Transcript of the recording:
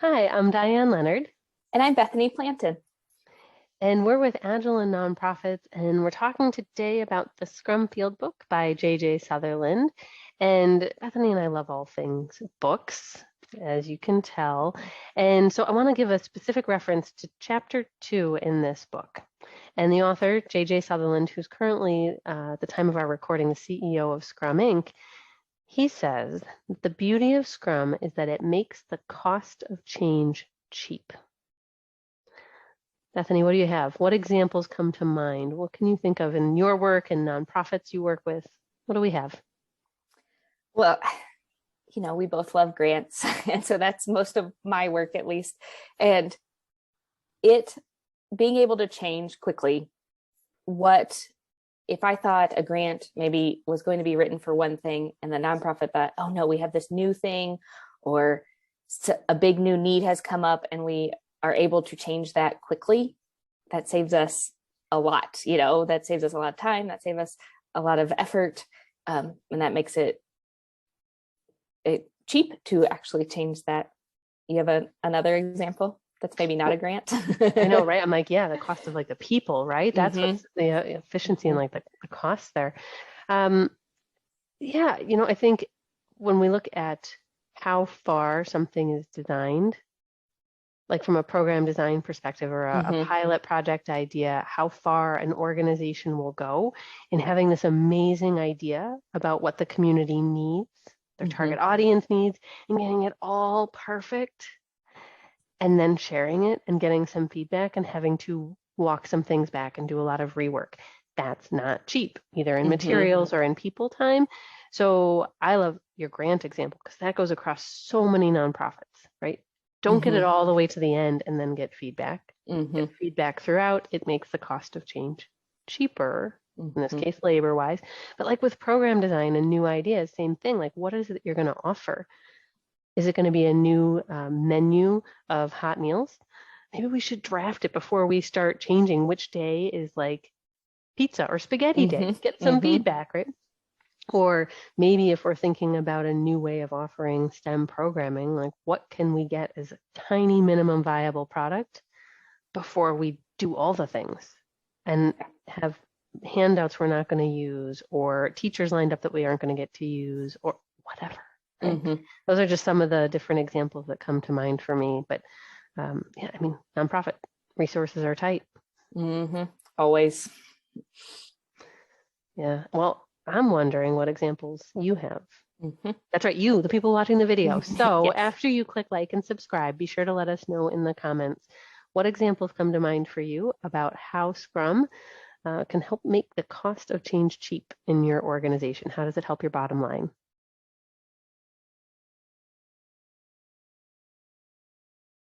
Hi, I'm Diane Leonard, And I'm Bethany Planton. and we're with Agile and Nonprofits, and we're talking today about the Scrum Field Book by J.J. Sutherland. And Bethany and I love all things books, as you can tell. And so I want to give a specific reference to chapter 2 in this book. And the author, J.J. Sutherland, who's currently, at the time of our recording, the CEO of Scrum Inc., he says that the beauty of Scrum is that it makes the cost of change cheap. Bethany, what do you have? What examples come to mind? What can you think of in your work and nonprofits you work with? What do we have? Well, we both love grants. And so that's most of my work, at least. And it being able to change quickly what if I thought a grant maybe was going to be written for one thing and the nonprofit thought, oh no, we have this new thing, or a big new need has come up and we are able to change that quickly, that saves us a lot, that saves us a lot of time, that saves us a lot of effort. And that makes it cheap to actually change that. You have another example that's maybe not a grant? I know, right? I'm like, yeah, the cost of like the people, right? That's Mm-hmm. what's the efficiency and Mm-hmm. like the cost there. Um, yeah, I think when we look at how far something is designed, like from a program design perspective or a Mm-hmm. pilot project idea, how far an organization will go in having this amazing idea about what the community needs, their Mm-hmm. target audience needs, and getting it all perfect, and then sharing it and getting some feedback and having to walk some things back and do a lot of rework. That's not cheap, either in Mm-hmm. materials or in people time. So I love your grant example because that goes across so many nonprofits, right? Don't get it Mm-hmm. all the way to the end and then get feedback. Mm-hmm. Get feedback throughout. It makes the cost of change cheaper, in this Mm-hmm. case, labor wise. But like with program design and new ideas, same thing. Like, what is it that you're going to offer? Is it going to be a new menu of hot meals? Maybe we should draft it before we start changing which day is like pizza or spaghetti day. Mm-hmm. Get some Mm-hmm. feedback, right? Or maybe if we're thinking about a new way of offering STEM programming, like what can we get as a tiny minimum viable product before we do all the things and have handouts we're not going to use or teachers lined up that we aren't going to get to use or whatever, right? Mm-hmm. Those are just some of the different examples that come to mind for me. But yeah, I mean, nonprofit resources are tight. Mm-hmm. Always. Yeah. Well, I'm wondering what examples you have. Mm-hmm. That's right, you, the people watching the video. So Yes. after you click like and subscribe, be sure to let us know in the comments what examples come to mind for you about how Scrum can help make the cost of change cheap in your organization. How does it help your bottom line?